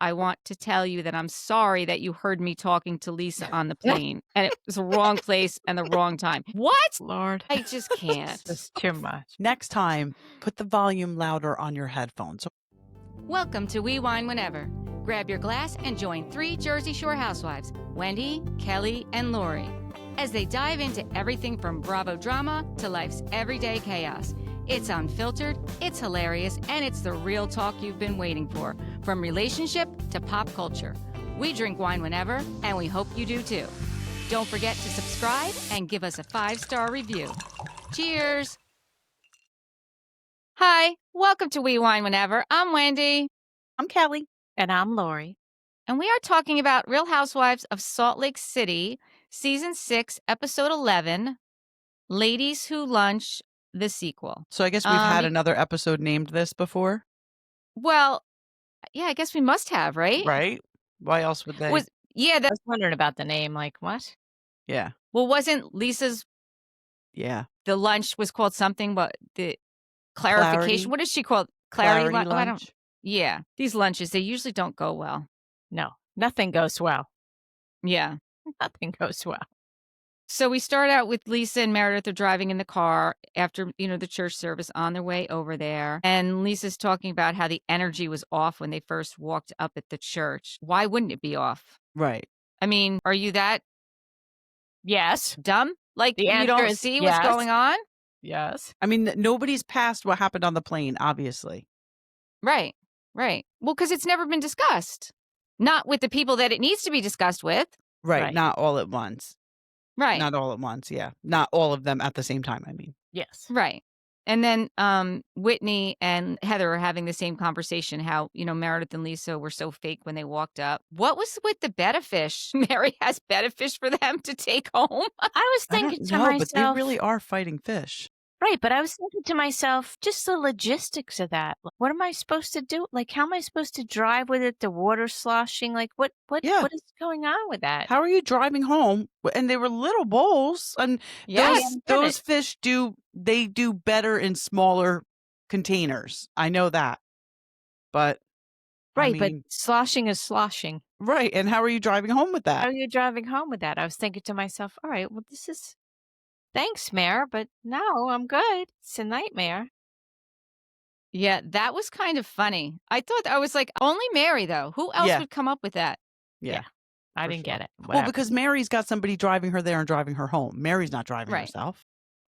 I want to tell you that I'm sorry that you heard me talking to Lisa on the plane. And it was the wrong place and the wrong time. What? Lord. I just can't. It's too much. Next time, put the volume louder on your headphones. Welcome to We Wine Whenever. Grab your glass and join 3 Jersey Shore housewives, Wendy, Kelly, and Lori, as they dive into everything from Bravo drama to life's everyday chaos. It's unfiltered, it's hilarious, and it's the real talk you've been waiting for, from relationship to pop culture. We drink wine whenever, and we hope you do too. Don't forget to subscribe and give us a 5-star review. Cheers! Hi, welcome to We Wine Whenever. I'm Wendy. I'm Kelly. And I'm Lori. And we are talking about Real Housewives of Salt Lake City, Season 6, Episode 11, Ladies Who Lunch, the sequel. So I guess we've had another episode named this before? Well, yeah, I guess we must have, right? Right? Why else would they? I was wondering about the name. Like, what? Yeah. Well, wasn't Lisa's, Yeah. the lunch was called something, but the clarification, Clarity. what is she called? Clarity lunch? lunch. Yeah. These lunches, they usually don't go well. No, nothing goes well. Yeah. Nothing goes well. So we start out with Lisa and Meredith are driving in the car after, the church service on their way over there. And Lisa's talking about how the energy was off when they first walked up at the church. Why wouldn't it be off? Right. I mean, are you that Yes. dumb? Like, The you answer don't is see what's yes. going on? Yes. I mean, nobody's passed what happened on the plane, obviously. Right. Right. Well, because it's never been discussed. Not with the people that it needs to be discussed with. Right. Not all at once. Right. Not all at once. Yeah. Not all of them at the same time, I mean. Yes. Right. And then Whitney and Heather are having the same conversation, how, Meredith and Lisa were so fake when they walked up. What was with the Betta fish? Mary has Betta fish for them to take home. I was thinking to myself. But they really are fighting fish. Right, but I was thinking to myself, just the logistics of that. What am I supposed to do? Like, how am I supposed to drive with it? The water sloshing? Like, what is going on with that? How are you driving home? And they were little bowls. And those fish do better in smaller containers. I know that. But right, but sloshing is sloshing. Right. And how are you driving home with that? How are you driving home with that? I was thinking to myself, all right, well, this is thanks, Mare, but no, I'm good. It's a nightmare. Yeah, that was kind of funny. I was like, only Mary, though. Who else would come up with that? Yeah. I didn't get it. Whatever. Well, because Mary's got somebody driving her there and driving her home. Mary's not driving herself.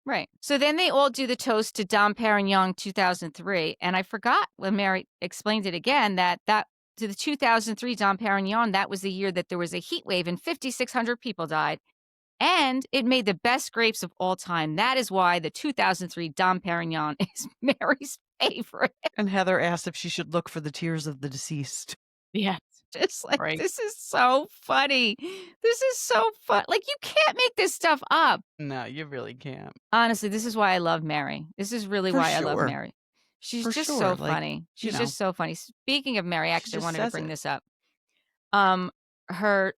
Right. So then they all do the toast to Dom Perignon 2003. And I forgot when Mary explained it again that to the 2003 Dom Perignon, that was the year that there was a heat wave and 5,600 people died. And it made the best grapes of all time. That is why the 2003 Dom Perignon is Mary's favorite. And Heather asked if she should look for the tears of the deceased. Yes. Just like, This is so funny. This is so fun. Like, you can't make this stuff up. No, you really can't. Honestly, this is why I love Mary. This is really why I love Mary. She's just so funny. She's just so funny. Speaking of Mary, actually, I wanted to bring this up.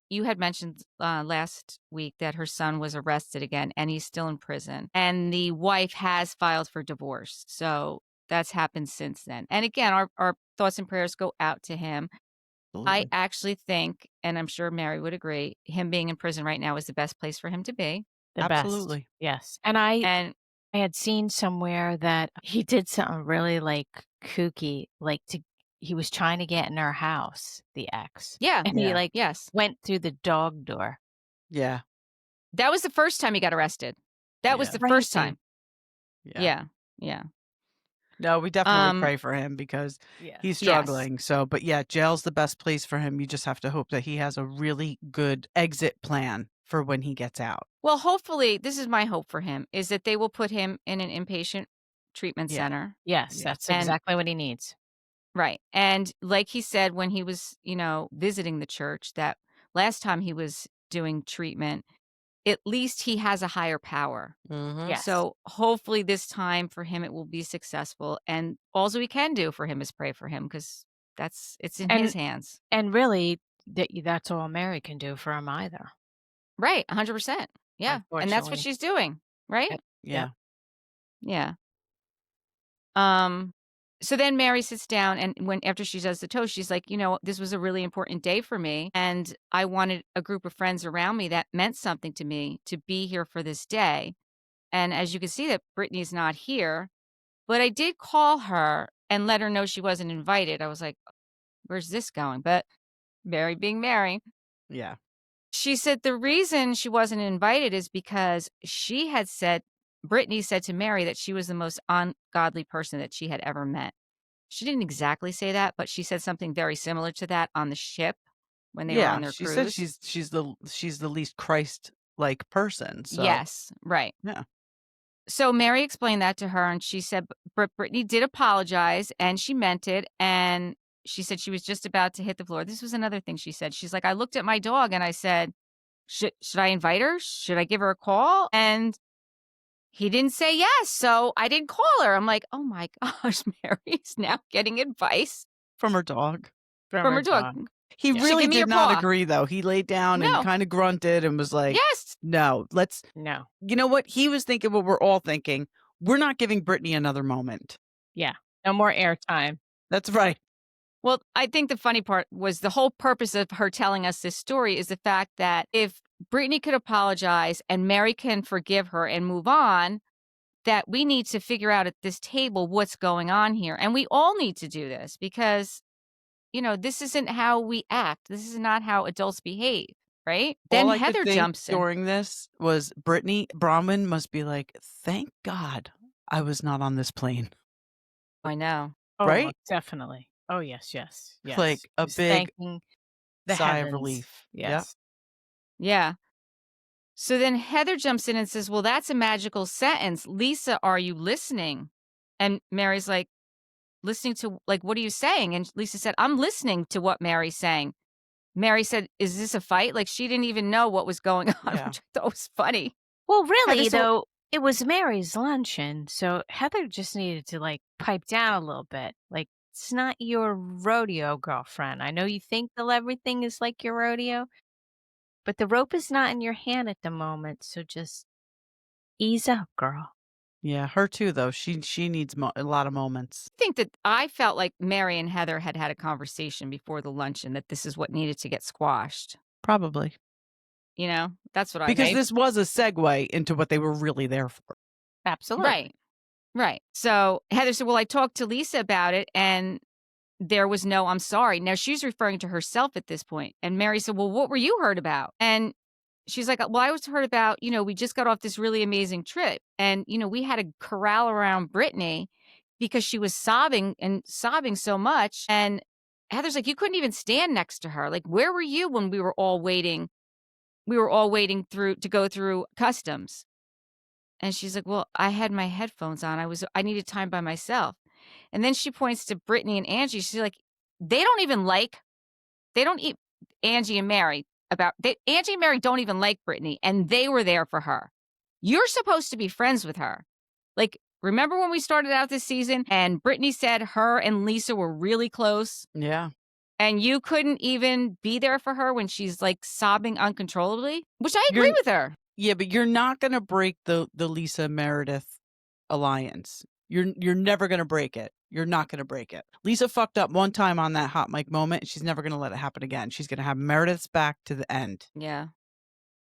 You had mentioned last week that her son was arrested again and he's still in prison, and the wife has filed for divorce. So that's happened since then. And again, our thoughts and prayers go out to him. Absolutely. I actually think, and I'm sure Mary would agree, him being in prison right now is the best place for him to be. Absolutely. Best. Yes. And I had seen somewhere that he did something really like kooky, like he was trying to get in her house, the ex. Yeah. And he went through the dog door. Yeah. That was the first time he got arrested. That was the first time. Yeah. Yeah. No, we definitely pray for him because he's struggling. Yes. So, but yeah, jail's the best place for him. You just have to hope that he has a really good exit plan for when he gets out. Well, hopefully, this is my hope for him, is that they will put him in an inpatient treatment center. Yes, that's exactly what he needs. Right. And like he said when he was, visiting the church, that last time he was doing treatment, at least he has a higher power. Mm-hmm. Yes. So hopefully this time for him, it will be successful. And all we can do for him is pray for him because it's in his hands. And really, that's all Mary can do for him either. Right. 100%. Yeah. And that's what she's doing. Right. Yeah. Yeah. So then Mary sits down, and after she does the toast, she's like, this was a really important day for me, and I wanted a group of friends around me that meant something to me to be here for this day. And as you can see that Brittany's not here, but I did call her and let her know she wasn't invited. I was like, where's this going? But Mary being Mary. Yeah. She said the reason she wasn't invited is because Brittany said to Mary that she was the most ungodly person that she had ever met. She didn't exactly say that, but she said something very similar to that on the ship when they were on their she cruise. said she's the least Christ-like person. So. Yes, right. Yeah. So Mary explained that to her, and she said Brittany did apologize, and she meant it, and she said she was just about to hit the floor. This was another thing she said. She's like, I looked at my dog, and I said, should I invite her? Should I give her a call? And he didn't say yes, so I didn't call her. I'm like, oh my gosh, Mary's now getting advice. From her dog. From her dog. He really did not agree, though. He laid down and kind of grunted and was like, yes, no. You know what? He was thinking what we're all thinking. We're not giving Brittany another moment. Yeah. No more airtime. That's right. Well, I think the funny part was the whole purpose of her telling us this story is the fact that if Brittany could apologize and Mary can forgive her and move on, that we need to figure out at this table what's going on here. And we all need to do this because, this isn't how we act. This is not how adults behave, right? Then Heather jumps in. During this was Brittany Bronwyn must be like, thank God I was not on this plane. I know. Oh, right? Definitely. Oh, yes. Like a big sigh of relief. Yes. Yep. Yeah. So then Heather jumps in and says, well, that's a magical sentence. Lisa, are you listening? And Mary's like, listening to, like, what are you saying? And Lisa said, I'm listening to what Mary's saying. Mary said, is this a fight? Like, she didn't even know what was going on, which I thought was funny. Well, really, though, it was Mary's luncheon, so Heather just needed to, pipe down a little bit. Like, it's not your rodeo, girlfriend. I know you think everything is like your rodeo, but the rope is not in your hand at the moment, so just ease up, girl. Yeah, her too, though. She needs a lot of moments. I think that I felt like Mary and Heather had a conversation before the luncheon that this is what needed to get squashed. Probably. That's what because this was a segue into what they were really there for. Absolutely. Right. So Heather said, well, I talked to Lisa about it and there was no, I'm sorry. Now she's referring to herself at this point. And Mary said, well, what were you hurt about? And she's like, well, I was hurt about, we just got off this really amazing trip. And, we had to corral around Brittany because she was sobbing so much. And Heather's like, you couldn't even stand next to her. Like, where were you when we were all waiting? We were all waiting to go through customs. And she's like, well, I had my headphones on. I needed time by myself. And then she points to Brittany and Angie. She's like, Angie and Mary Angie and Mary don't even like Brittany, and they were there for her. You're supposed to be friends with her. Like, remember when we started out this season and Brittany said her and Lisa were really close? Yeah. And you couldn't even be there for her when she's sobbing uncontrollably, which I agree with her. Yeah, but you're not going to break the Lisa Meredith alliance. You're never going to break it. You're not going to break it. Lisa fucked up one time on that hot mic moment, and she's never going to let it happen again. She's going to have Meredith's back to the end. Yeah.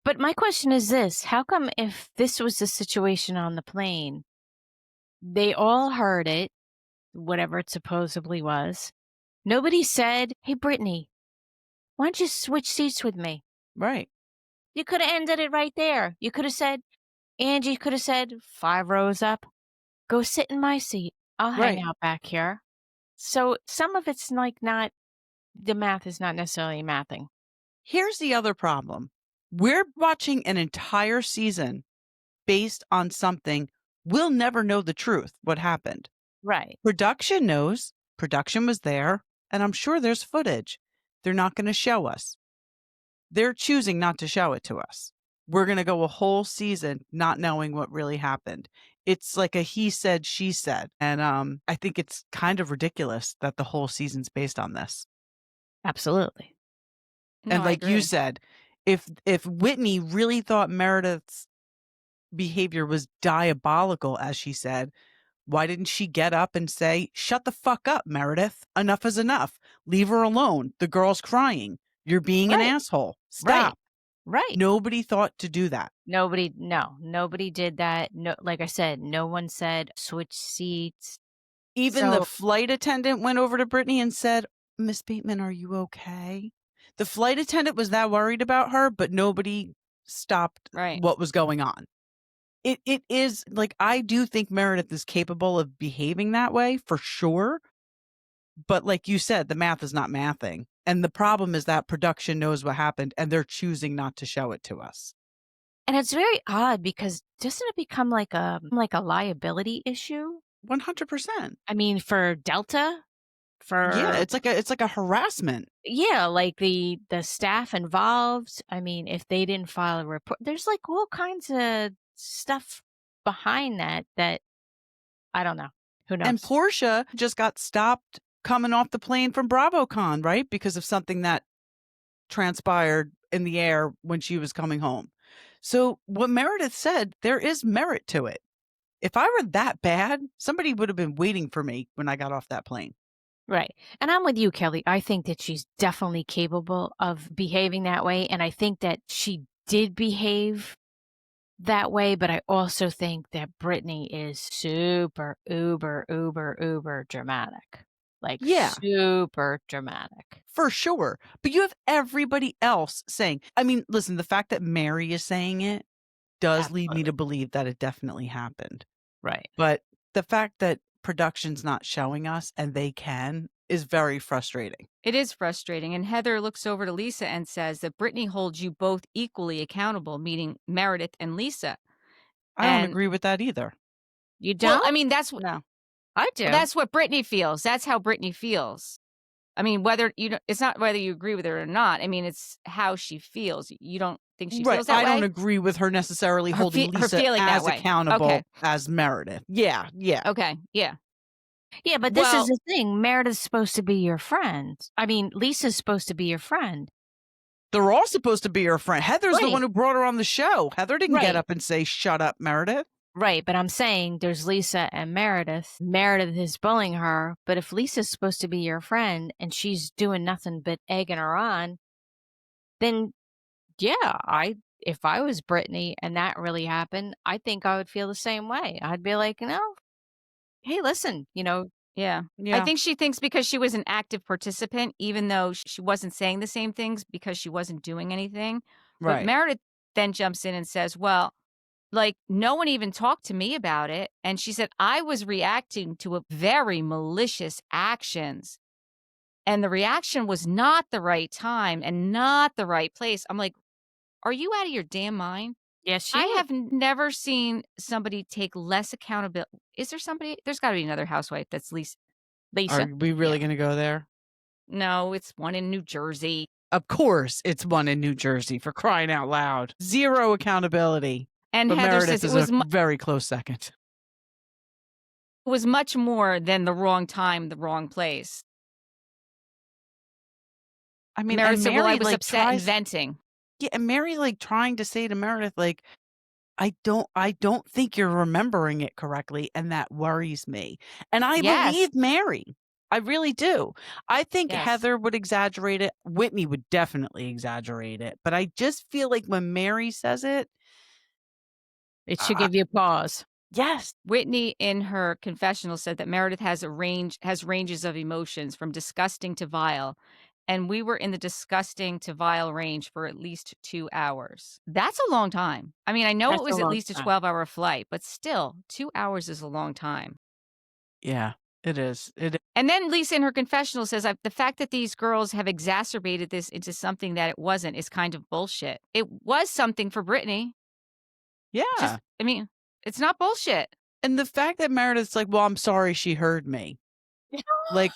But my question is this. How come if this was the situation on the plane, they all heard it, whatever it supposedly was, nobody said, hey, Brittany, why don't you switch seats with me? Right. You could have ended it right there. You could have said, Angie could have said, 5 rows up, go sit in my seat. I'll hang out back here. So some of it's the math is not necessarily mathing. Here's the other problem. We're watching an entire season based on something we'll never know the truth, what happened. Right. Production knows. Production was there, and I'm sure there's footage. They're not going to show us. They're choosing not to show it to us. We're going to go a whole season not knowing what really happened. It's like a he said, she said. And I think it's kind of ridiculous that the whole season's based on this. Absolutely. And like you said, if Whitney really thought Meredith's behavior was diabolical, as she said, Why didn't she get up and say, shut the fuck up, Meredith? Enough is enough. Leave her alone. The girl's crying. You're being an Right. asshole. Stop. Right. Nobody thought to do that. Nobody did that. No, like I said, no one said switch seats. Even the So- flight attendant went over to Brittany and said, Miss Bateman, are you okay? The flight attendant was that worried about her, but nobody stopped Right. what was going on. It is like, I do think Meredith is capable of behaving that way for sure. But like you said, the math is not mathing. And the problem is that production knows what happened and they're choosing not to show it to us. And it's very odd because doesn't it become like a liability issue? 100%. I mean, for Delta, Yeah, it's like a harassment. yeah, like the staff involved. I mean, if they didn't file a report, there's like all kinds of stuff behind that I don't know. Who knows? And Portia just got stopped coming off the plane from BravoCon, right? Because of something that transpired in the air when she was coming home. So what Meredith said, there is merit to it. If I were that bad, somebody would have been waiting for me when I got off that plane. Right. And I'm with you, Kelly. I think that she's definitely capable of behaving that way. And I think that she did behave that way. But I also think that Brittany is super, uber dramatic. Like, Yeah. super dramatic. For sure. But you have everybody else saying, I mean, listen, the fact that Mary is saying it does lead me Absolutely. to believe that it definitely happened. Right. But the fact that production's not showing us and they can is very frustrating. It is frustrating. And Heather looks over to Lisa and says that Brittany holds you both equally accountable, meaning Meredith and Lisa. I don't And- agree with that either. You don't? Well, I mean, that's what No. I do. that's what Brittany feels. That's how Brittany feels. I mean, whether it's not whether you agree with her or not. I mean, it's how she feels. You don't think she Right. feels that I way? don't agree with her necessarily Her holding her Lisa feeling that as way. accountable Okay. as Meredith. Yeah. Okay, yeah. Yeah, but this Well- is the thing. Meredith's supposed to be your friend. I mean, Lisa's supposed to be your friend. They're all supposed to be her friend. Heather's the Right. one who brought her on the show. Heather didn't Right. get up and say, shut up, Meredith. Right, but I'm saying there's Lisa and Meredith. Meredith is bullying her, but if Lisa's supposed to be your friend and she's doing nothing but egging her on, then yeah, if I was Brittany and that really happened, I think I would feel the same way. I'd be like, hey, listen, Yeah. Yeah. I think she thinks because she was an active participant, even though she wasn't saying the same things because she wasn't doing anything. But Right. Meredith then jumps in and says, well, like, no one even talked to me about it. And she said, I was reacting to a very malicious actions. And the reaction was not the right time and not the right place. I'm like, are you out of your damn mind? yes, she I would. have never seen somebody take less accountability. Is there somebody? There's got to be another housewife that's Lisa. Lisa. Are we really going to go there? No, it's one in New Jersey. Of course, it's one in New Jersey, for crying out loud. Zero accountability. And But Heather Meredith says is a very close second. it was much more than the wrong time, the wrong place. I mean, Meredith and said, well, I Mary, was like, upset and tries- venting. Yeah, and Mary, like, trying to say to Meredith, like, I don't think you're remembering it correctly, and that worries me. And I Yes. believe Mary. I really do. I think Yes. Heather would exaggerate it. Whitney would definitely exaggerate it. But I just feel like when Mary says it, It should give you pause. yes. Whitney, in her confessional, said that Meredith has ranges of emotions from disgusting to vile. And we were in the disgusting to vile range for at least 2 hours. That's a long time. I mean, I know That's it a was at long least a time. 12-hour flight, but still, 2 hours is a long time. Yeah, it is. And then Lisa, in her confessional, says, the fact that these girls have exacerbated this into something that it wasn't is kind of bullshit. It was something for Brittany. Yeah. I mean, it's not bullshit. And the fact that Meredith's like, well, I'm sorry she heard me. Like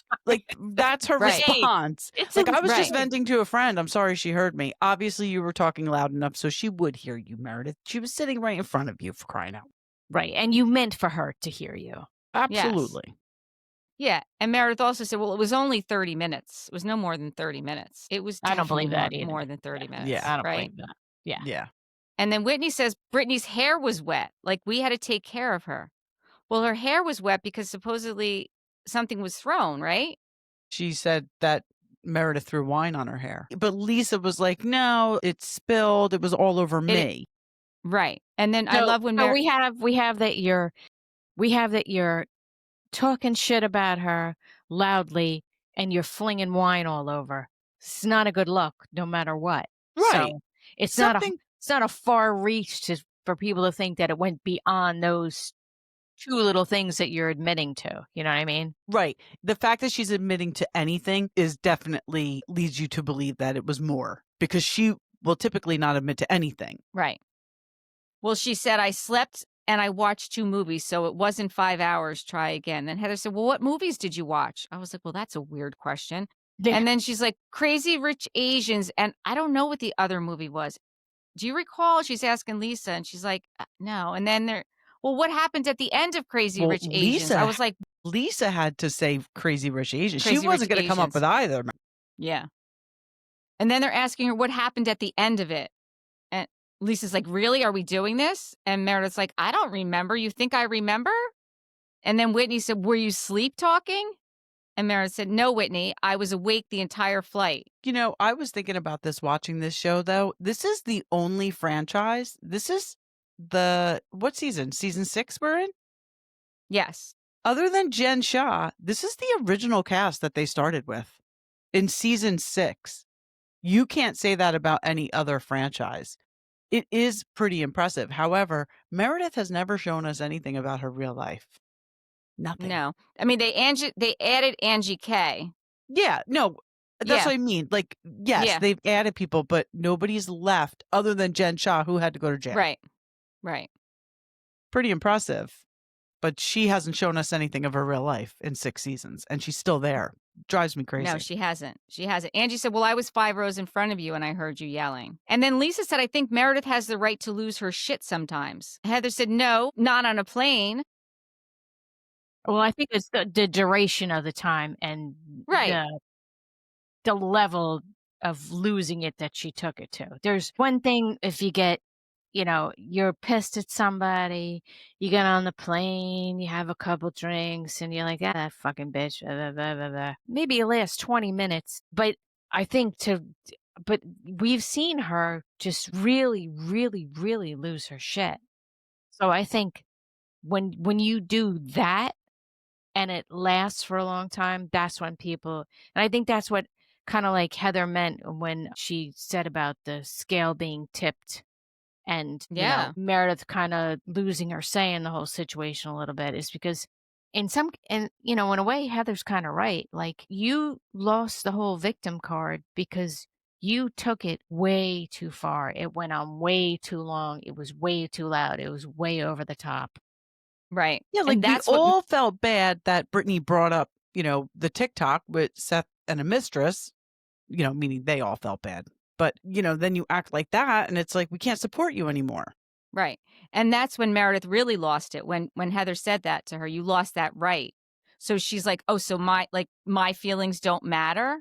that's her Right. response. It's Like, I was just right. venting to a friend. I'm sorry she heard me. Obviously, you were talking loud enough so she would hear you, Meredith. She was sitting right in front of you, for crying out. Right. And you meant for her to hear you. Absolutely. Yeah. And Meredith also said, well, it was only 30 minutes. It was no more than 30 minutes. It was I don't believe definitely that either. more than 30 minutes. Yeah. I don't right? believe that. Yeah. Yeah. And then Whitney says Brittany's hair was wet. Like, we had to take care of her. Well, her hair was wet because supposedly something was thrown, right? She said that Meredith threw wine on her hair. But Lisa was like, no, it spilled. It was all over me. Right. And then I So, love when so we have that you're talking shit about her loudly and you're flinging wine all over. It's not a good look, no matter what. Right. So it's Something not a far reach for people to think that it went beyond those two little things that you're admitting to. You know what I mean? right. The fact that she's admitting to anything is definitely leads you to believe that it was more because she will typically not admit to anything. Right. Well, she said, I slept and I watched 2 movies, so it wasn't 5 hours. Try again. Then Heather said, well, what movies did you watch? I was like, well, that's a weird question. Yeah. And then she's like, Crazy Rich Asians. And I don't know what the other movie was. Do you recall? She's asking Lisa, and she's like, no. And then well, what happened at the end of Crazy Rich Asians? I was like, Lisa had to say Crazy Rich Asians. She Crazy wasn't Rich going to come up Asians. with either. Yeah. And then they're asking her what happened at the end of it. And Lisa's like, really? Are we doing this? And Meredith's like, I don't remember. You think I remember? And then Whitney said, were you sleep talking? And Meredith said, no, Whitney, I was awake the entire flight. You know, I was thinking about this watching this show, though. This is the only franchise. This is what season? Season 6 we're in? Yes. Other than Jen Shah, this is the original cast that they started with in season 6. You can't say that about any other franchise. It is pretty impressive. However, Meredith has never shown us anything about her real life. Nothing. No. I mean, they added Angie K. Yeah, no, that's what I mean. Like, yes, they've added people, but nobody's left other than Jen Shah, who had to go to jail. Right. Right. Pretty impressive. But she hasn't shown us anything of her real life in 6 seasons, and she's still there. Drives me crazy. No, she hasn't. She hasn't. Angie said, well, I was 5 rows in front of you and I heard you yelling. And then Lisa said, I think Meredith has the right to lose her shit sometimes. Heather said, no, not on a plane. Well, I think it's the duration of the time and Right. the level of losing it that she took it to. There's one thing if you get, you're pissed at somebody, you get on the plane, you have a couple drinks, and you're like, that fucking bitch, blah, blah, blah, blah. Maybe it lasts 20 minutes. But I think but we've seen her just really, really, really lose her shit. So I think when you do that, and it lasts for a long time, that's when people, and I think that's what kind of like Heather meant when she said about the scale being tipped and Meredith kind of losing her say in the whole situation a little bit is because in a way, Heather's kind of right. Like you lost the whole victim card because you took it way too far. It went on way too long. It was way too loud. It was way over the top. Right. Yeah, like we all felt bad that Brittany brought up, the TikTok with Seth and a mistress, meaning they all felt bad. But, then you act like that and it's like, we can't support you anymore. Right. And that's when Meredith really lost it. When Heather said that to her, you lost that right. So she's like, oh, so my feelings don't matter.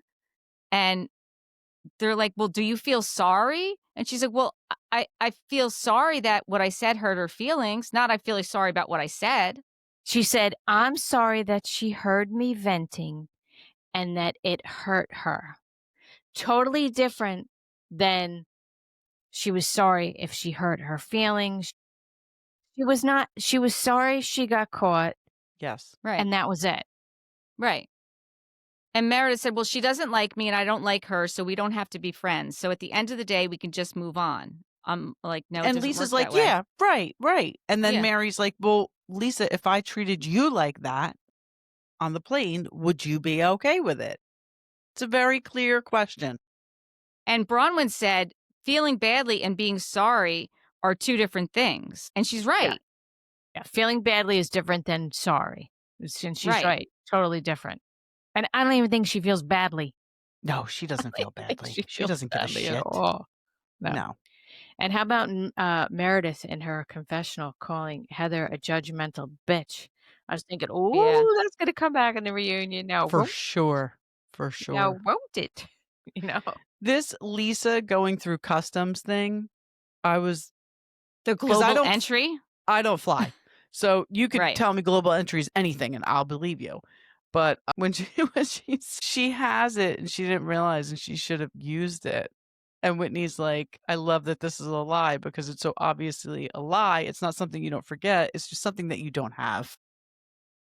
And they're like, well, do you feel sorry? And she's like, well, I feel sorry that what I said hurt her feelings. Not I feel sorry about what I said. She said, I'm sorry that she heard me venting and that it hurt her. Totally different than she was sorry if she hurt her feelings. She was sorry she got caught. Yes. Right. And that was it. Right. And Meredith said, well, she doesn't like me and I don't like her, so we don't have to be friends. So at the end of the day, we can just move on. I'm like, no, it and doesn't Lisa's work like, that way. yeah, right. And then Mary's like, well, Lisa, if I treated you like that on the plane, would you be okay with it? It's a very clear question. And Bronwyn said, feeling badly and being sorry are 2 different things. And she's right. Yeah. Feeling badly is different than sorry. And she's right. Totally different. And I don't even think she feels badly. No, she doesn't feel badly. She doesn't give a shit. No. And how about Meredith in her confessional calling Heather a judgmental bitch? I was thinking, that's going to come back in the reunion now. For sure. Now, won't it? This Lisa going through customs thing, I was... The global entry? I don't fly. So you could Right. tell me global entry is anything and I'll believe you. But when she has it and she didn't realize and she should have used it. And Whitney's like, I love that this is a lie because it's so obviously a lie. It's not something you don't forget. It's just something that you don't have.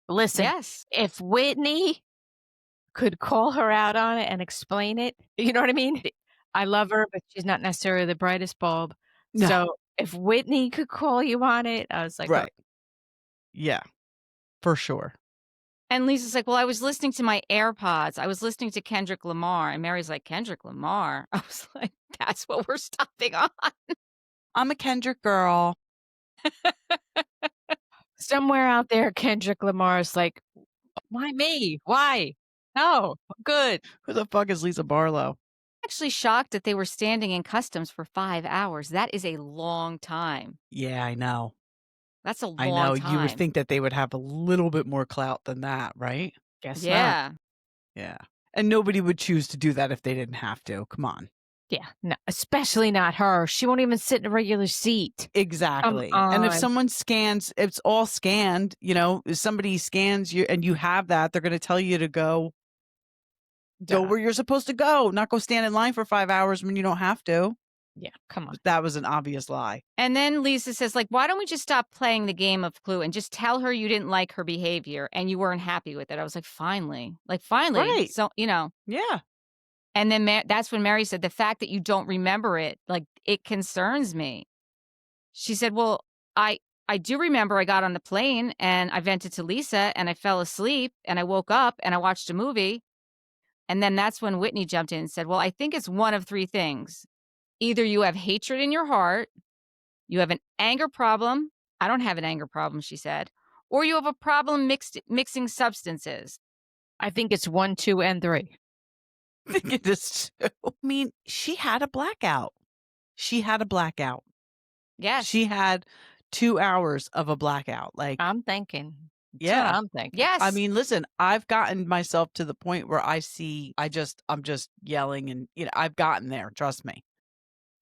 Listen, Yes. if Whitney could call her out on it and explain it, you know what I mean? I love her, but she's not necessarily the brightest bulb. No. So if Whitney could call you on it, I was like, Right. Yeah, for sure. And Lisa's like, well, I was listening to my AirPods. I was listening to Kendrick Lamar. And Mary's like, Kendrick Lamar? I was like, that's what we're stopping on. I'm a Kendrick girl. somewhere out there, Kendrick Lamar's like, why me? Why? No, good. Who the fuck is Lisa Barlow? Actually shocked that they were standing in customs for 5 hours. That is a long time. Yeah, I know. That's a long I know. time. You would think that they would have a little bit more clout than that, right? Guess not. Yeah. Yeah. And nobody would choose to do that if they didn't have to. Come on. Yeah, no, especially not her. She won't even sit in a regular seat. Exactly. And if on. someone scans, it's all scanned, you know, if somebody scans you and you have that, they're going to tell you to go Duh. where you're supposed to go, not go stand in line for 5 hours when you don't have to. Yeah, come on. That was an obvious lie. And then Lisa says, like, why don't we just stop playing the game of Clue and just tell her you didn't like her behavior and you weren't happy with it? I was like, finally. Right. So, you know. Yeah. And then that's when Mary said, the fact that you don't remember it, like, it concerns me. She said, well, I do remember I got on the plane and I vented to Lisa and I fell asleep and I woke up and I watched a movie. And then that's when Whitney jumped in and said, well, I think it's one of three things. Either you have hatred in your heart, you have an anger problem. I don't have an anger problem, she said. Or you have a problem mixing substances. I think it's 1, 2, and 3. I think it is too. I mean, she had a blackout. Yes. She had 2 hours of a blackout. Like, I'm thinking. That's yeah. what I'm thinking. Yes. I mean, listen, I've gotten myself to the point where I'm just yelling and, you know, I've gotten there. Trust me.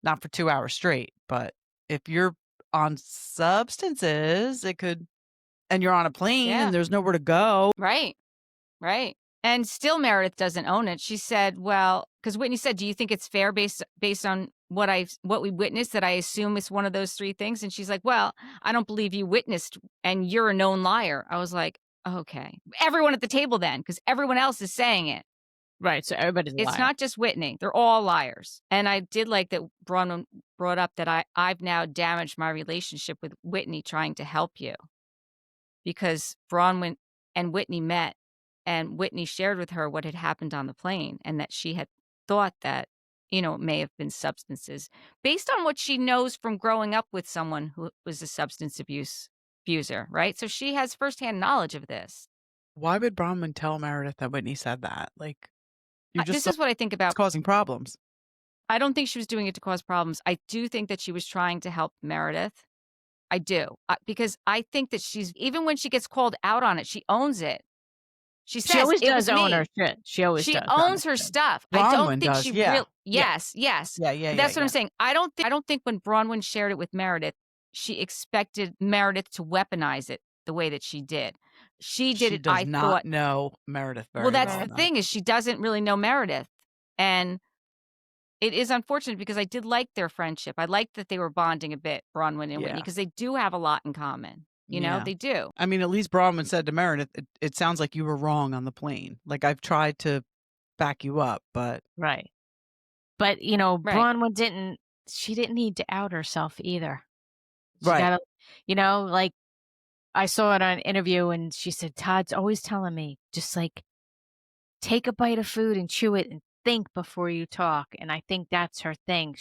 Not for 2 hours straight, but if you're on substances, it could, and you're on a plane and there's nowhere to go. Right. And still Meredith doesn't own it. She said, well, because Whitney said, do you think it's fair based on what we witnessed that I assume it's one of those three things? And she's like, well, I don't believe you witnessed and you're a known liar. I was like, okay. Everyone at the table then, because everyone else is saying it. Right, so everybody's a liar. It's not just Whitney. They're all liars. And I did like that Bronwyn brought up that I've now damaged my relationship with Whitney trying to help you. Because Bronwyn and Whitney met and Whitney shared with her what had happened on the plane and that she had thought that, you know, it may have been substances based on what she knows from growing up with someone who was a substance abuser, right? So she has firsthand knowledge of this. Why would Bronwyn tell Meredith that Whitney said that? Like, This is what I think about. It's causing problems. I don't think she was doing it to cause problems. I do think that she was trying to help Meredith. I do. Because I think that even when she gets called out on it, she owns it. She says, She always does it was own me. her shit. She always does. owns her stuff. I Bronwyn don't think does, she yeah. really. Yes. Yeah. That's what I'm saying. I don't think when Bronwyn shared it with Meredith, she expected Meredith to weaponize it the way that she did. She did it. Does not know Meredith very well. Well, that's the thing is she doesn't really know Meredith, and it is unfortunate because I did like their friendship. I liked that they were bonding a bit, Bronwyn and Whitney, because they do have a lot in common. You know, they do. I mean, at least Bronwyn said to Meredith, it sounds like you were wrong on the plane. Like, I've tried to back you up, but. Right. But, you know, Bronwyn didn't need to out herself either. She gotta, you know, like, I saw it on an interview and she said, Todd's always telling me, just like, take a bite of food and chew it and think before you talk. And I think that's her thing.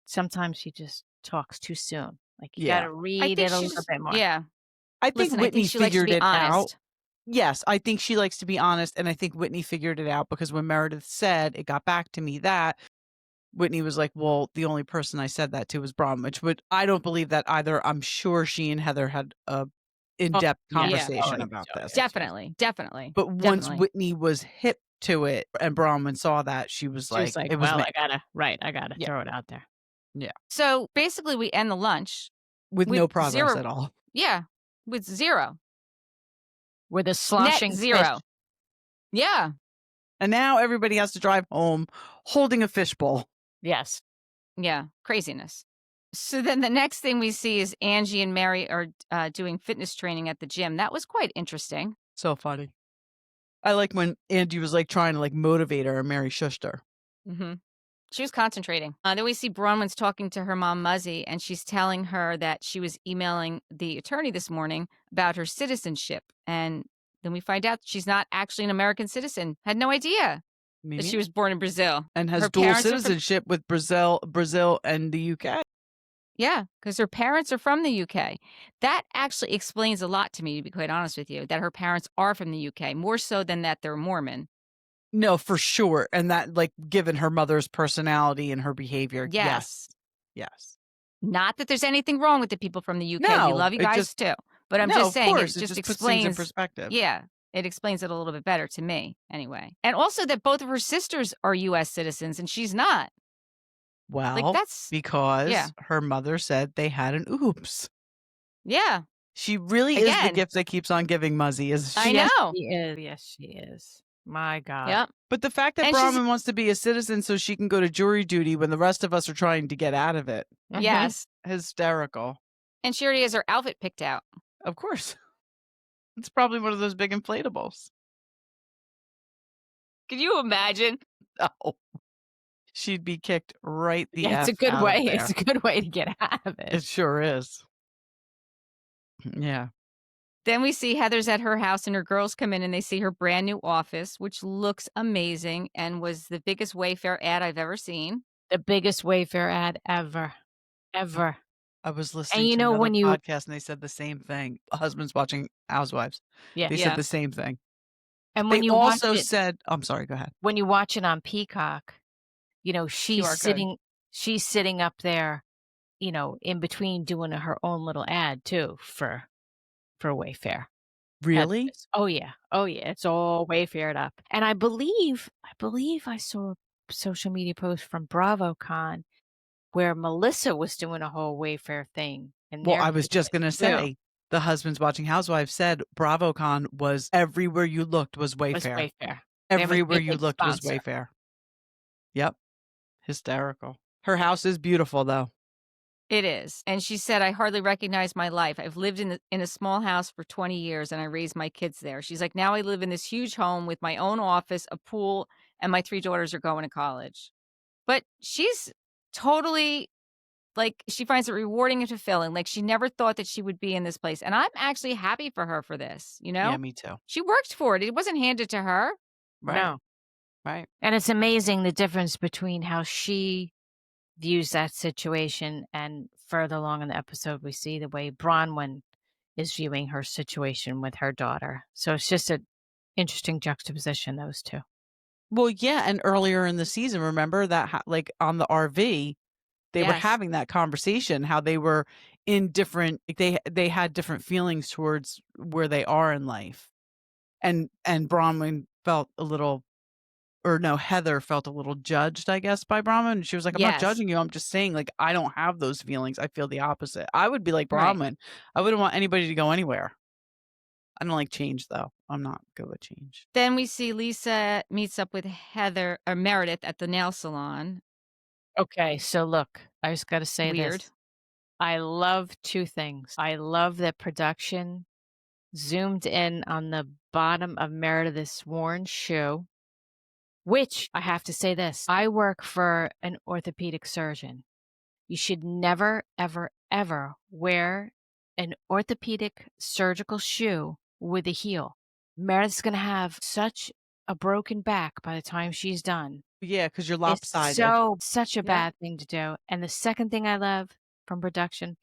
Sometimes she just talks too soon. Like, you got to read it a little bit more. Yeah. I think Whitney figured it out. Yes, I think she likes to be honest. And I think Whitney figured it out because when Meredith said, it got back to me that, Whitney was like, well, the only person I said that to was Bronwyn, but I don't believe that either. I'm sure she and Heather had a in-depth conversation about this. Definitely. But once Whitney was hip to it and Bronwyn saw that, she was like, I gotta throw it out there. Yeah. So basically we end the lunch with no progress at all. Yeah. with zero. With a sloshing Net zero. fish. Yeah. And now everybody has to drive home holding a fishbowl. Yes. Yeah. Craziness. So then the next thing we see is Angie and Mary are doing fitness training at the gym. That was quite interesting. So funny. I like when Angie was like trying to like motivate her and Mary shushed her. Mm-hmm. She was concentrating. Then we see Bronwyn's talking to her mom, Muzzy, and she's telling her that she was emailing the attorney this morning about her citizenship. And then we find out she's not actually an American citizen. Had no idea that she was born in Brazil. And has Her dual parents are from- citizenship with Brazil and the UK. Yeah, because her parents are from the UK. That actually explains a lot to me, to be quite honest with you, that her parents are from the UK, more so than that they're Mormon. No, for sure. And that, like, given her mother's personality and her behavior. Yes. Yes. Not that there's anything wrong with the people from the UK. No, we love you it guys just- too. But I'm No, just of saying course, it just puts things in explains perspective. Yeah, it explains it a little bit better to me anyway. And also that both of her sisters are US citizens and she's not. Well, that's because yeah. her mother said they had an oops. Yeah. She really is the Again. gift that keeps on giving, Muzzy. Is I she? know. She is. Yes, she is. My God. Yep. But the fact that And she's- Bronwyn wants to be a citizen so she can go to jury duty when the rest of us are trying to get out of it. Mhm. Yes. Hysterical. And she already has her outfit picked out. Of course. It's probably one of those big inflatables. Can you imagine? Oh. She'd be kicked right the Yeah, it's a F good out of way. there. It's a good way to get out of it. It sure is. Yeah. Then we see Heather's at her house and her girls come in and they see her brand new office, which looks amazing and was the biggest Wayfair ad I've ever seen. The biggest Wayfair ad ever. Ever. I was listening you to know, another when you- podcast and they said the same thing. Husbands watching Housewives. Yeah. They said the same thing. And when They you also watch it, said, I'm sorry, go ahead. when you watch it on Peacock, you know, she's QR code. sitting up there, you know, in between doing her own little ad too for Wayfair. Really? Oh yeah. Oh yeah. It's all Wayfaired up. And I believe I saw a social media post from BravoCon where Melissa was doing a whole Wayfair thing. And Well, they're I was just doing going it to too. say, the Husbands Watching Housewives said BravoCon was everywhere you looked was It was Wayfair. Wayfair. They have a Everywhere big, you big looked was sponsor. Wayfair. Yep. Hysterical. Her house is beautiful, though. It is. And she said, I hardly recognize my life. I've lived in a small house for 20 years and I raised my kids there. She's like, now I live in this huge home with my own office, a pool, and my 3 daughters are going to college. But she's totally, like, she finds it rewarding and fulfilling. Like, she never thought that she would be in this place. And I'm actually happy for her for this, you know? Yeah, me too. She worked for it. It wasn't handed to her. Right. No. Right. And it's amazing the difference between how she views that situation and further along in the episode we see the way Bronwyn is viewing her situation with her daughter. So it's just an interesting juxtaposition, those two. Well, yeah. And earlier in the season, remember that, like, on the RV, they were Yes. having that conversation, how they were in different, they had different feelings towards where they are in life. And Bronwyn felt a little, or no, Heather felt a little judged, I guess, by Bronwyn. And she was like, I'm not Yes. judging you. I'm just saying, like, I don't have those feelings. I feel the opposite. I would be like Right. Bronwyn. I wouldn't want anybody to go anywhere. I don't like change, though. I'm not good with change. Then we see Lisa meets up with Heather or Meredith at the nail salon. Okay, so look, I just got to say Weird. this. I love two things. I love that production zoomed in on the bottom of Meredith's worn shoe, which I have to say this. I work for an orthopedic surgeon. You should never, ever, ever wear an orthopedic surgical shoe with a heel. Meredith's going to have such a broken back by the time she's done. Yeah, because you're It's lopsided. such a bad thing to do. And the second thing I love from production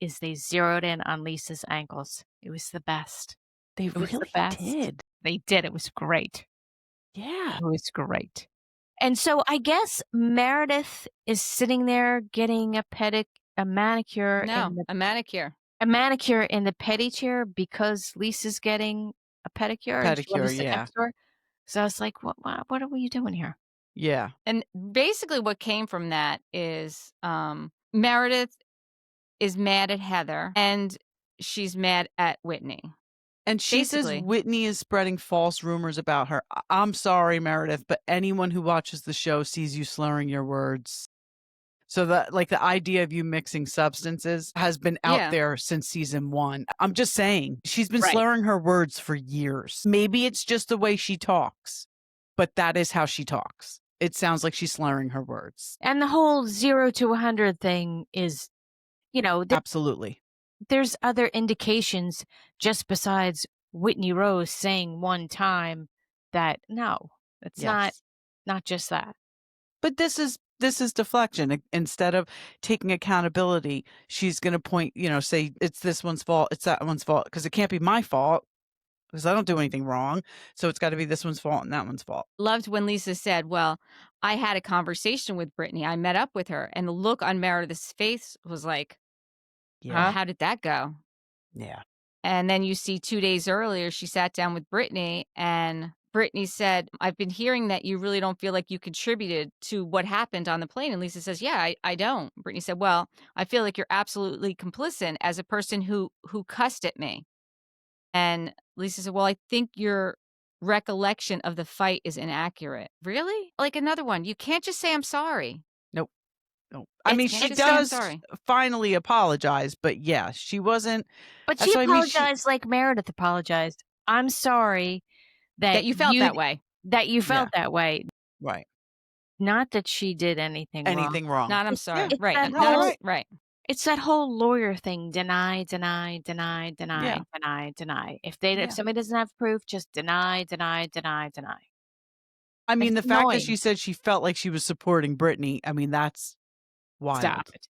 is they zeroed in on Lisa's ankles. It was the best. They It was the really best. did. They did. It was great. Yeah. It was great. And so I guess Meredith is sitting there getting a manicure, No, in the, a manicure. a manicure in the pedicure because Lisa's getting a pedicure. And she wanted to Pedicure, sit yeah. next to her. So I was like, what are you doing here? Yeah. And basically what came from that is Meredith is mad at Heather and she's mad at Whitney. And she says Basically. Whitney is spreading false rumors about her. I'm sorry, Meredith, but anyone who watches the show sees you slurring your words. So that, like, the idea of you mixing substances has been out there since season 1. I'm just saying, she's been slurring her words for years. Maybe it's just the way she talks, but that is how she talks. It sounds like she's slurring her words. And the whole 0 to 100 thing is, Absolutely. There's other indications just besides Whitney Rose saying one time that no, it's not just that. But this is deflection. Instead of taking accountability, she's going to point, say it's this one's fault, it's that one's fault, because it can't be my fault because I don't do anything wrong. So it's got to be this one's fault and that one's fault. Loved when Lisa said, well, I had a conversation with Brittany. I met up with her. And the look on Meredith's face was like, how did that go? Yeah. And then you see 2 days earlier, she sat down with Brittany and Brittany said, I've been hearing that you really don't feel like you contributed to what happened on the plane. And Lisa says, yeah, I don't. Brittany said, well, I feel like you're absolutely complicit as a person who cussed at me. And Lisa said, well, I think your recollection of the fight is inaccurate. Really? Like another one. You can't just say, I'm sorry. Nope. I mean, she does finally apologize, but yeah, she wasn't. But she apologized like Meredith apologized. I'm sorry that you felt that way. That you felt that way. Right. Not that she did anything wrong. Not I'm sorry. Right. Right. It's that whole lawyer thing. Deny, deny, deny, deny, deny, deny. If somebody doesn't have proof, just deny, deny, deny, deny. I mean, the fact that she said she felt like she was supporting Brittany, I mean, that's wild.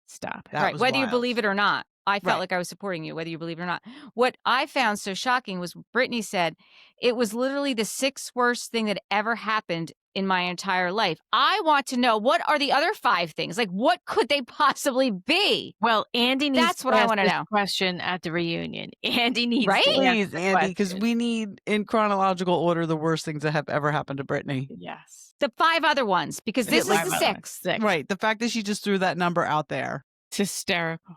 Stop it. Right. Whether you believe it or not. I felt like I was supporting you, whether you believe it or not. What I found so shocking was Brittany said, it was literally the 6th worst thing that ever happened in my entire life. I want to know, what are the other 5 things? Like, what could they possibly be? Well, Andy needs That's what I want to know. Question at the reunion. Andy needs to Please, Andy, because we need, in chronological order, the worst things that have ever happened to Brittany. Yes. The 5 other ones, because this is the 6th. Right. The fact that she just threw that number out there. It's hysterical.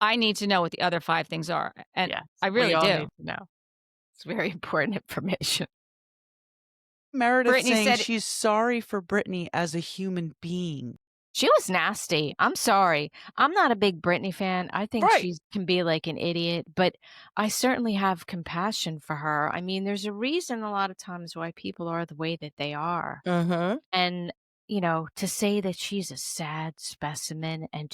I need to know what the other 5 things are. And I really do. Need to know. It's very important information. Meredith Brittany saying said she's sorry for Brittany as a human being. She was nasty. I'm sorry. I'm not a big Brittany fan. I think she can be like an idiot, but I certainly have compassion for her. I mean, there's a reason a lot of times why people are the way that they are. And, to say that she's a sad specimen and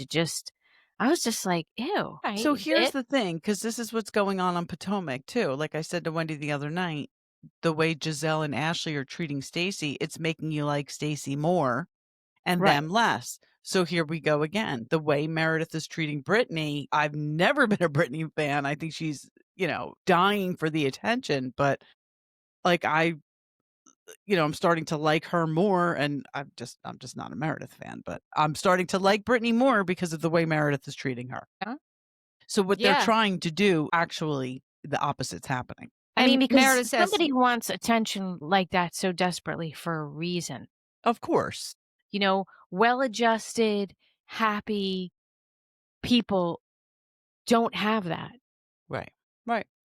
I was just like, ew. So here's the thing, because this is what's going on Potomac, too. Like I said to Wendy the other night, the way Giselle and Ashley are treating Stacey, it's making you like Stacey more and them less. So here we go again. The way Meredith is treating Brittany, I've never been a Brittany fan. I think she's, dying for the attention, but like I'm starting to like her more, and I'm just not a Meredith fan, but I'm starting to like Brittany more because of the way Meredith is treating her. So what they're trying to do, actually, the opposite's happening. I mean, because somebody wants attention like that so desperately for a reason. Of course. Well-adjusted, happy people don't have that. Right.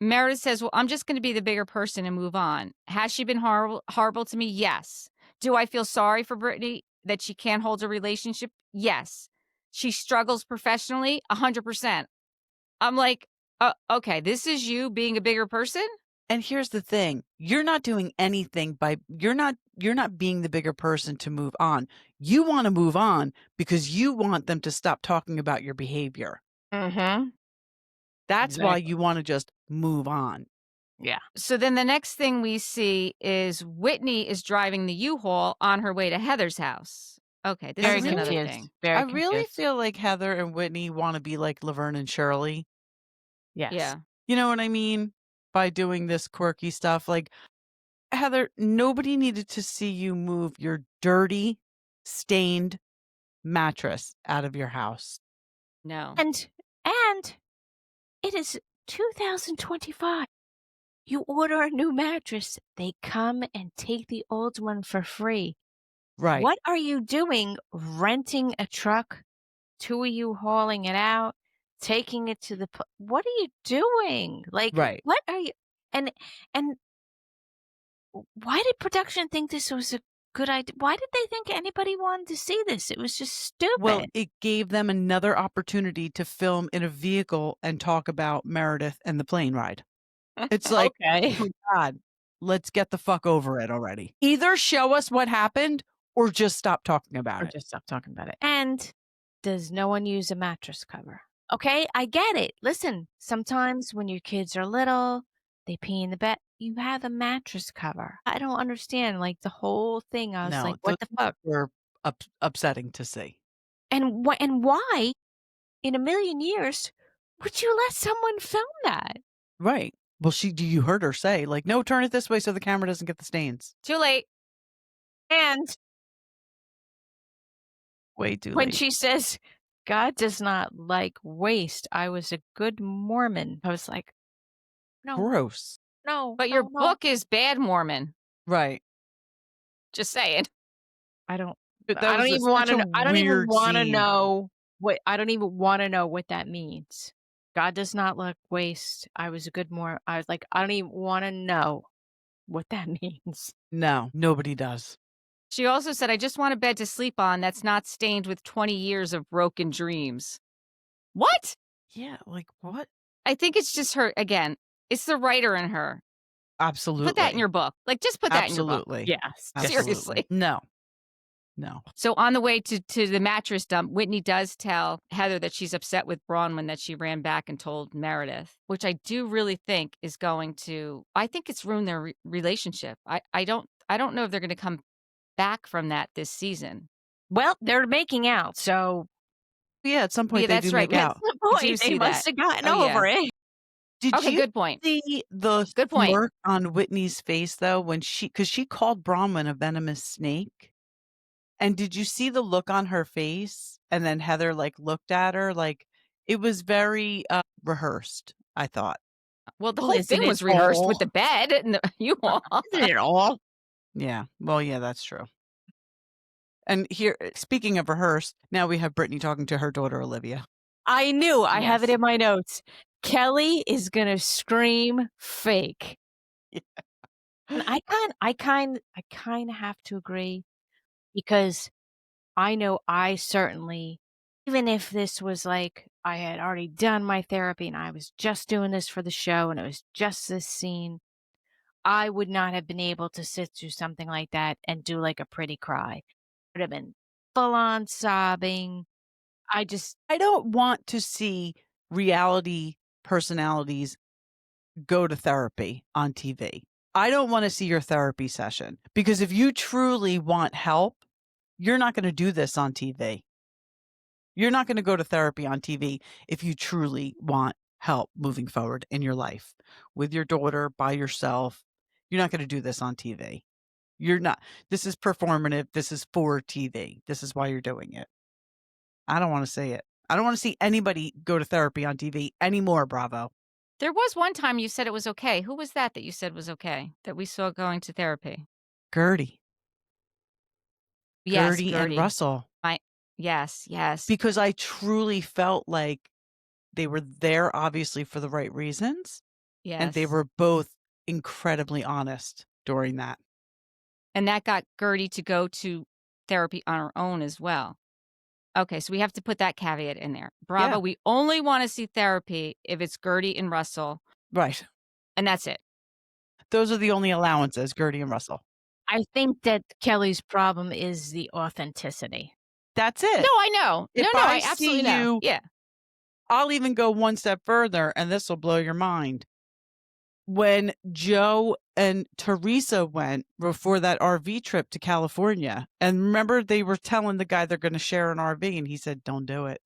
Meredith says, well, I'm just going to be the bigger person and move on. Has she been horrible to me? Yes. Do I feel sorry for Brittany that she can't hold a relationship? Yes. She struggles professionally? 100%. I'm like, okay, this is you being a bigger person? And here's the thing. You're not doing anything you're not being the bigger person to move on. You want to move on because you want them to stop talking about your behavior. That's why you want to just move on. Yeah. So then the next thing we see is Whitney is driving the U-Haul on her way to Heather's house. Okay, this is another thing. I really feel like Heather and Whitney want to be like Laverne and Shirley. Yes. Yeah. You know what I mean? By doing this quirky stuff. Like, Heather, nobody needed to see you move your dirty, stained mattress out of your house. No. And it is 2025. You order a new mattress, they come and take the old one for free. Right. What are you doing renting a truck? 2 of you hauling it out, taking it to the what are you doing? Like, Right. what are you and and why did production think this was a good idea? Why did they think anybody wanted to see this? It was just stupid. Well, it gave them another opportunity to film in a vehicle and talk about Meredith and the plane ride. It's like, okay. oh my God, let's get the fuck over it already. Either show us what happened or just stop talking about Or it. just stop talking about it. And does no one use a mattress cover? Okay, I get it. Listen, sometimes when your kids are little, they pee in the bed. You have a mattress cover. I don't understand. Like the whole thing. I was No, like, what the fuck? were upsetting to see. And why, in a million years, would you let someone film that? Right. Well, you heard her say, like, no, turn it this way so the camera doesn't get the stains. Too late. And Way too when late. she says, God does not like waste, I was a good Mormon. I was like, no, Gross. no. But no, your no. book is Bad Mormon. Right. Just saying. I don't But I don't even want to know. I don't even want to scene. know what I don't even want to know what that means. God does not like waste. I was a good I was like, I don't even want to know what that means. No, nobody does. She also said, I just want a bed to sleep on that's not stained with 20 years of broken dreams. What? Yeah, like what? I think it's just her, again, it's the writer in her. Absolutely. Put that in your book. Like, just put that in your book. Absolutely. Yes. Absolutely. Seriously. No. So on the way to the mattress dump, Whitney does tell Heather that she's upset with Bronwyn that she ran back and told Meredith, which I do really think is going to, I think it's ruined their relationship. I don't know if they're going to come back from that this season. Well, they're making out, so Yeah, at some point Yeah, they that's do right. make out. the do point. They see must that. have gotten Oh, yeah. over it. Did Okay, you good point. see the Good point. smirk on Whitney's face though when because she called Bronwyn a venomous snake? And did you see the look on her face? And then Heather like looked at her like it was very rehearsed, I thought. Well, the Well, whole isn't thing it was rehearsed with all? the bed and you all. Isn't it all? Yeah. Well, yeah, that's true. And here, speaking of rehearsed, now we have Brittany talking to her daughter Olivia. I knew. I have it Yes. in my notes. Kelly is gonna scream fake. Yeah. And I kind of have to agree because I know I certainly, even if this was like I had already done my therapy and I was just doing this for the show and it was just this scene, I would not have been able to sit through something like that and do like a pretty cry. It would have been full on sobbing. I don't want to see reality personalities go to therapy on TV. I don't want to see your therapy session because if you truly want help, you're not going to do this on TV. You're not going to go to therapy on TV if you truly want help moving forward in your life with your daughter, by yourself. You're not going to do this on TV. You're not. This is performative. This is for TV. This is why you're doing it. I don't want to see it. I don't want to see anybody go to therapy on TV anymore, Bravo. There was one time you said it was okay. Who was that you said was okay that we saw going to therapy? Gertie. Yes, Gertie and Russell. Yes. Because I truly felt like they were there, obviously, for the right reasons. Yes. And they were both incredibly honest during that. And that got Gertie to go to therapy on her own as well. Okay, so we have to put that caveat in there. Bravo, Yeah. we only want to see therapy if it's Gertie and Russell. Right. And that's it. Those are the only allowances, Gertie and Russell. I think that Kelly's problem is the authenticity. That's it. No, I know. If I see absolutely know. you, Yeah. I'll even go one step further, and this will blow your mind. When Joe and Teresa went before that RV trip to California, and remember they were telling the guy they're going to share an RV, and he said, "Don't do it.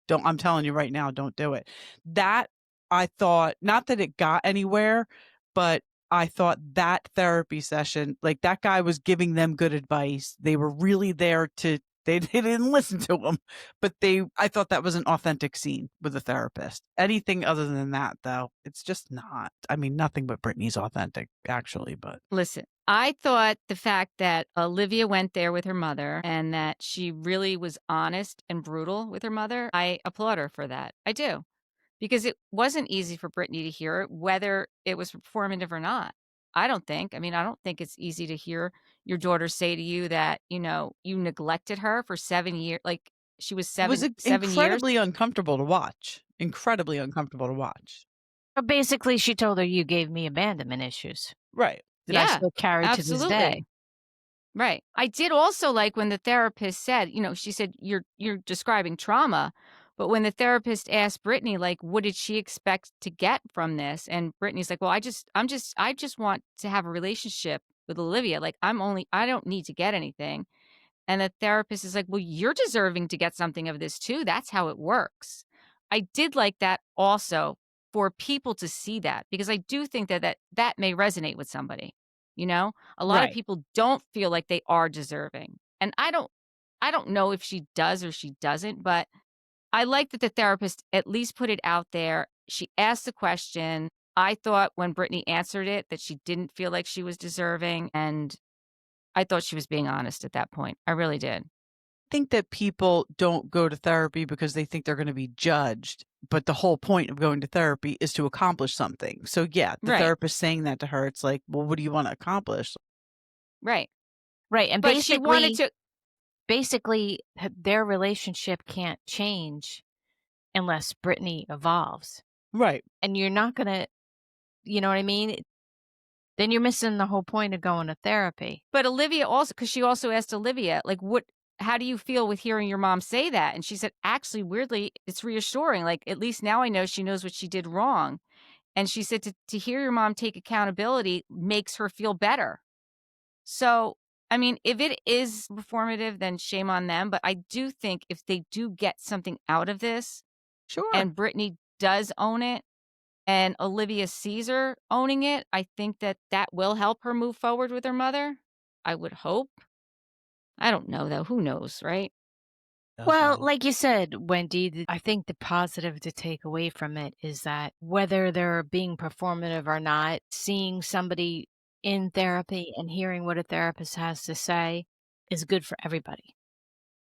I'm telling you right now, don't do it." That I thought, not that it got anywhere, but I thought that therapy session, like that guy was giving them good advice. They were really there to They didn't listen to him, but I thought that was an authentic scene with a therapist. Anything other than that, though, it's just not. I mean, nothing but Brittany's authentic, actually, but. Listen, I thought the fact that Olivia went there with her mother and that she really was honest and brutal with her mother, I applaud her for that. I do. Because it wasn't easy for Brittany to hear it, whether it was performative or not. I don't think. I mean, I don't think it's easy to hear your daughter say to you that, you neglected her for 7 years. Like she was It was 7 years. incredibly uncomfortable to watch. Incredibly uncomfortable to watch. But basically, she told her, you gave me abandonment issues. Right. That I Yeah, still carry to this absolutely. day. Right. I did also like when the therapist said, she said, you're describing trauma. But when the therapist asked Brittany, like, what did she expect to get from this? And Brittany's like, well, I just want to have a relationship with Olivia. Like, I don't need to get anything. And the therapist is like, well, you're deserving to get something of this too. That's how it works. I did like that also for people to see that, because I do think that may resonate with somebody. A lot of Right. people don't feel like they are deserving. And I don't know if she does or she doesn't, but I like that the therapist at least put it out there. She asked the question. I thought when Brittany answered it that she didn't feel like she was deserving, and I thought she was being honest at that point. I really did. I think that people don't go to therapy because they think they're going to be judged, but the whole point of going to therapy is to accomplish something. So yeah, the Right. therapist saying that to her, it's like, well, what do you want to accomplish? Right. Right. And But she wanted to. basically, their relationship can't change unless Brittany evolves. Right. And you're not going to, you know what I mean? Then you're missing the whole point of going to therapy. But Olivia also, because she also asked Olivia, like, how do you feel with hearing your mom say that? And she said, actually, weirdly, it's reassuring. Like, at least now I know she knows what she did wrong. And she said to hear your mom take accountability makes her feel better. So, I mean, if it is performative, then shame on them. But I do think if they do get something out of this, Sure. and Brittany does own it, and Olivia sees her owning it, I think that will help her move forward with her mother. I would hope. I don't know, though. Who knows, right? Well, like you said, Wendy, I think the positive to take away from it is that whether they're being performative or not, seeing somebody in therapy and hearing what a therapist has to say is good for everybody.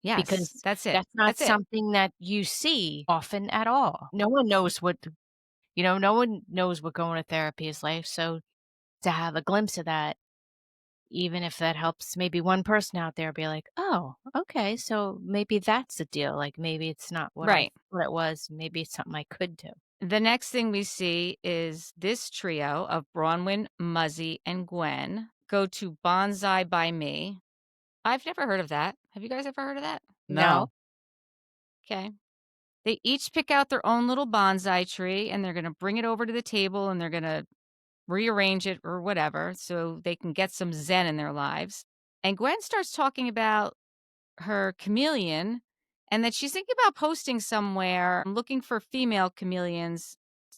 Yes, Because that's it. that's not That's it. something that you see often at all. No one knows no one knows what going to therapy is like. So to have a glimpse of that, even if that helps maybe one person out there be like, oh, okay, so maybe that's the deal. Like maybe it's not what Right. what it was. Maybe it's something I could do. The next thing we see is this trio of Bronwyn, Muzzy, and Gwen go to Bonsai by Me. I've never heard of that. Have you guys ever heard of that? No. Okay. They each pick out their own little bonsai tree and they're going to bring it over to the table and they're going to rearrange it or whatever so they can get some zen in their lives. And Gwen starts talking about her chameleon and that she's thinking about posting somewhere looking for female chameleons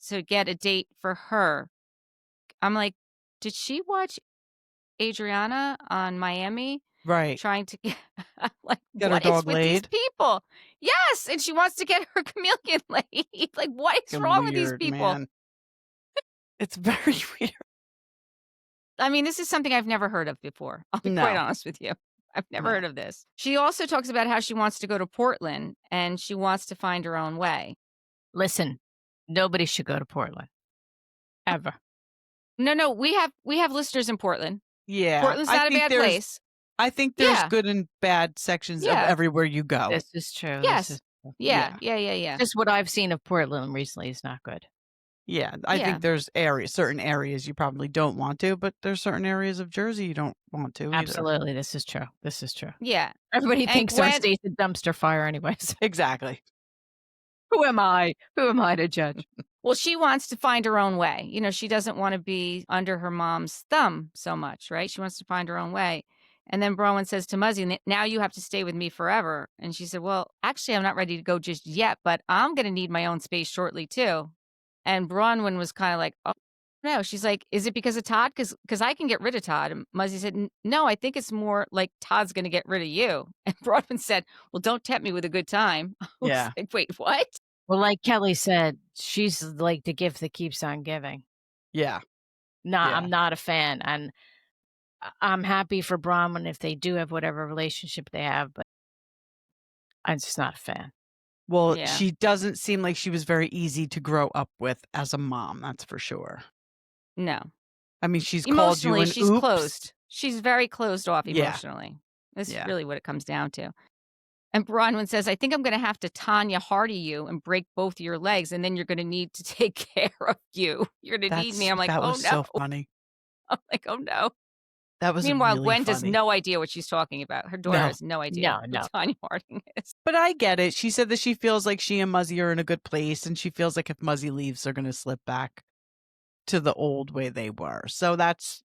to get a date for her. I'm like, did she watch Adriana on Miami? Right. Trying to get like Get her what is dog with laid? these people? Yes, and she wants to get her chameleon laid. Like, what is Fucking wrong with these weird, people? man. It's very weird. I mean, this is something I've never heard of before. I'll be quite No. honest with you. I've never No. heard of this. She also talks about how she wants to go to Portland and she wants to find her own way. Listen, nobody should go to Portland. Ever. No, we have listeners in Portland. Yeah. Portland's not a bad place. I think there's Yeah. good and bad sections of Yeah. everywhere you go. This is true. Yes. This is, Yeah. just what I've seen of Portland recently is not good. Yeah. I Yeah. think there's certain areas you probably don't want to, but there's certain areas of Jersey you don't want to either. Absolutely. This is true. This is true. Yeah. Everybody And thinks our Gwen- state's a dumpster fire anyways. Exactly. Who am I? Who am I to judge? Well, she wants to find her own way. She doesn't want to be under her mom's thumb so much, right? She wants to find her own way. And then Bronwyn says to Muzzy, now you have to stay with me forever. And she said, well, actually, I'm not ready to go just yet, but I'm going to need my own space shortly, too. And Bronwyn was kind of like, oh, No, she's like, "Is it because of Todd? Because I can get rid of Todd." And Muzzy said, No, I think it's more like Todd's going to get rid of you." And Broadman said, "Well, don't tempt me with a good time." I was Yeah. like, "Wait, what?" Well, like Kelly said, she's like the gift that keeps on giving. Yeah. Not, Yeah. I'm not a fan, and I'm happy for Brahman if they do have whatever relationship they have, but I'm just not a fan. Well, Yeah. she doesn't seem like she was very easy to grow up with as a mom, that's for sure. No. I mean, she's called you Emotionally, an she's oops. closed. She's very closed off Yeah. emotionally. That's Yeah. really what it comes down to. And Bronwyn says, "I think I'm going to have to Tanya Hardy you and break both your legs, and then you're going to need to take care of you. You're going to need me." I'm like, That "Oh, was no." so funny. I'm like, "Oh, no." That was Meanwhile, really Gwen has funny. no idea what she's talking about. Her daughter No. has no idea who No. Tanya Harding is. But I get it. She said that she feels like she and Muzzy are in a good place, and she feels like if Muzzy leaves, they're going to slip back to the old way they were. So that's,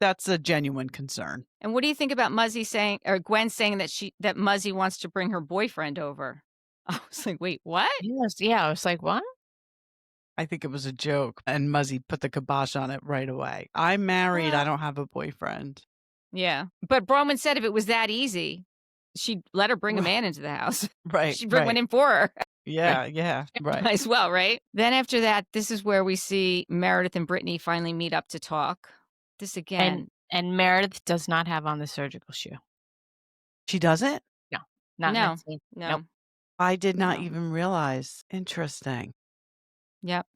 that's a genuine concern. And what do you think about Muzzy saying, or Gwen saying that Muzzy wants to bring her boyfriend over? I was like, wait, what? Yes, yeah, I was like, "What?" I think it was a joke, and Muzzy put the kibosh on it right away. I'm married. I don't have a boyfriend. Yeah. But Bronwyn said if it was that easy, she'd let her bring a man into the house. Right. She'd bring one in for her. Yeah. Right. Might as well, right? Then after that, this is where we see Meredith and Brittany finally meet up to talk. This again. And Meredith does not have on the surgical shoe. She doesn't? No, not in No. that scene. No. Nope. I did not No. even realize. Interesting. Yep.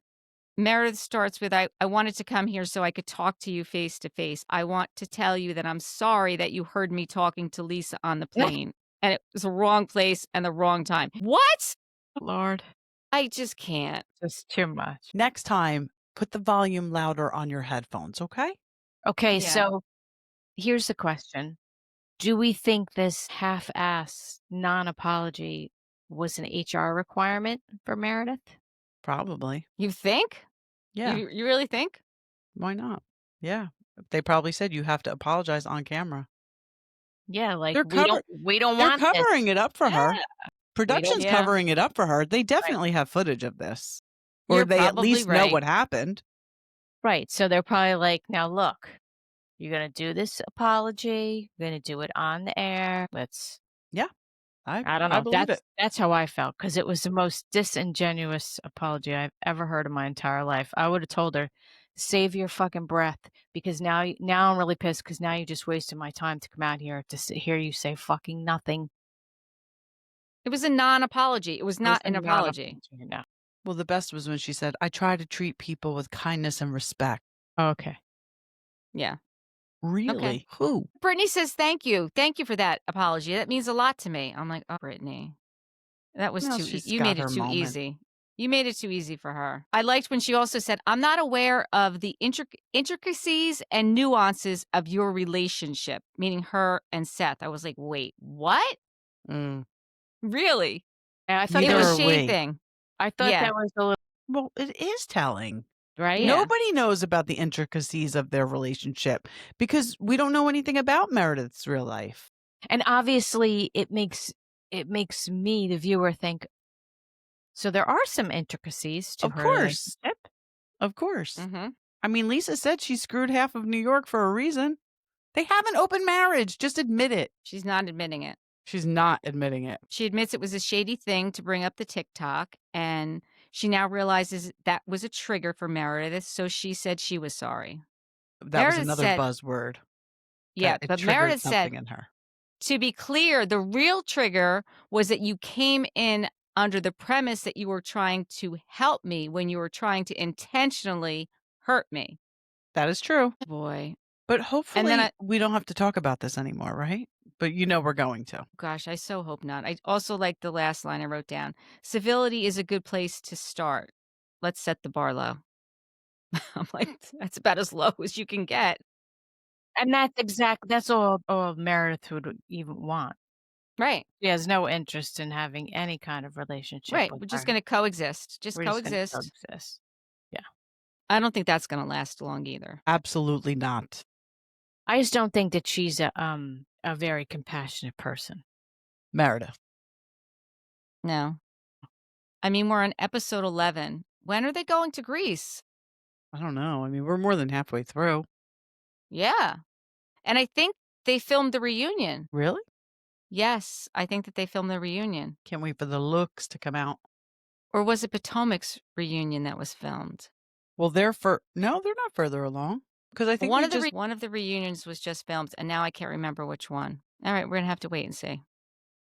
Meredith starts with, I wanted to come here so I could talk to you face to face. I want to tell you that I'm sorry that you heard me talking to Lisa on the plane. And it was the wrong place and the wrong time. What? Lord, I just can't. just too much. Next time, put the volume louder on your headphones, okay? Okay, Yeah. so here's the question. Do we think this half-ass non-apology was an HR requirement for Meredith? Probably. You think? Yeah. You really think? Why not? Yeah. They probably said you have to apologize on camera. Yeah, like They're we don't They're want this. covering it up for her. Yeah. Production's Yeah. covering it up for her. They definitely have footage of this. Or You're they at probably least know right. what happened. Right. So they're probably like, "Now look, you're gonna do this apology. You're gonna do it on the air. Let's." I don't know. believe it. That's how I felt because it was the most disingenuous apology I've ever heard in my entire life. I would have told her, "Save your fucking breath," because now I'm really pissed because now you just wasted my time to come out here to hear you say fucking nothing. It was a non-apology. It was not It was an a apology. non-apology, no. Well, the best was when she said, I try to treat people with kindness and respect. Okay. Yeah. Really? Who? Brittany says, "Thank you. Thank you for that apology. That means a lot to me." I'm like, "Oh, Brittany, that was Well, too she's you got made it her too moment. easy. You made it too easy for her." I liked when she also said, "I'm not aware of the intricacies and nuances of your relationship," meaning her and Seth. I was like, "Wait, what? Mm. Really?" And I thought It Neither was are shade we. thing. I thought Yeah. that was a little Well, it is telling. right. Yeah. Nobody knows about the intricacies of their relationship because we don't know anything about Meredith's real life. And obviously it makes me, the viewer, think, so there are some intricacies to Of her course. relationship. Of course. Mm-hmm. I mean, Lisa said she screwed half of New York for a reason. They have an open marriage. Just admit it. She's not admitting it. She's not admitting it. She admits it was a shady thing to bring up the TikTok, and she now realizes that was a trigger for Meredith, so she said she was sorry. That was Meredith another said- buzzword. Yeah, That it but triggered Meredith something said, in her. to be clear, the real trigger was that you came in under the premise that you were trying to help me when you were trying to intentionally hurt me. That is true. Boy. But hopefully then we don't have to talk about this anymore, right? But we're going to. Gosh, I so hope not. I also like the last line I wrote down. Civility is a good place to start. Let's set the bar low. I'm like, that's about as low as you can get. And that's all Meredith would even want. Right. She has no interest in having any kind of relationship. Right. with We're just her. going to coexist. Just We're just gonna coexist. coexist. I don't think that's going to last long either. Absolutely not. I just don't think that she's a very compassionate person. Meredith. No. I mean, we're on episode 11. When are they going to Greece? I don't know. I mean, we're more than halfway through. Yeah. And I think they filmed the reunion. Really? Yes, I think that they filmed the reunion. Can't wait for the looks to come out. Or was it Potomac's reunion that was filmed? Well, no, they're not further along because I think One of the reunions was just filmed, and now I can't remember which one. All right, we're gonna have to wait and see.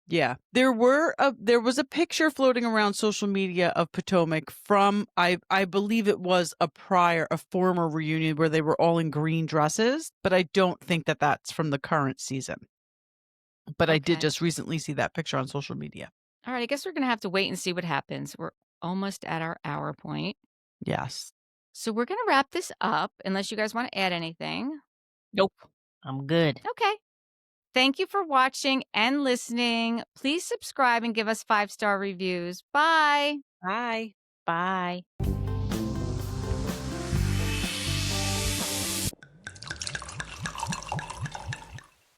yeah, there was a picture floating around social media of Potomac from I believe it was a former reunion where they were all in green dresses, but I don't think that that's from the current season. But I did Okay. just recently see that picture on social media. All right, I guess we're gonna have to wait and see what happens. We're almost at our hour point. Yes. So we're gonna wrap this up unless you guys want to add anything. Nope. I'm good. Okay. Thank you for watching and listening. Please subscribe and give us 5-star reviews. Bye. Bye. Bye.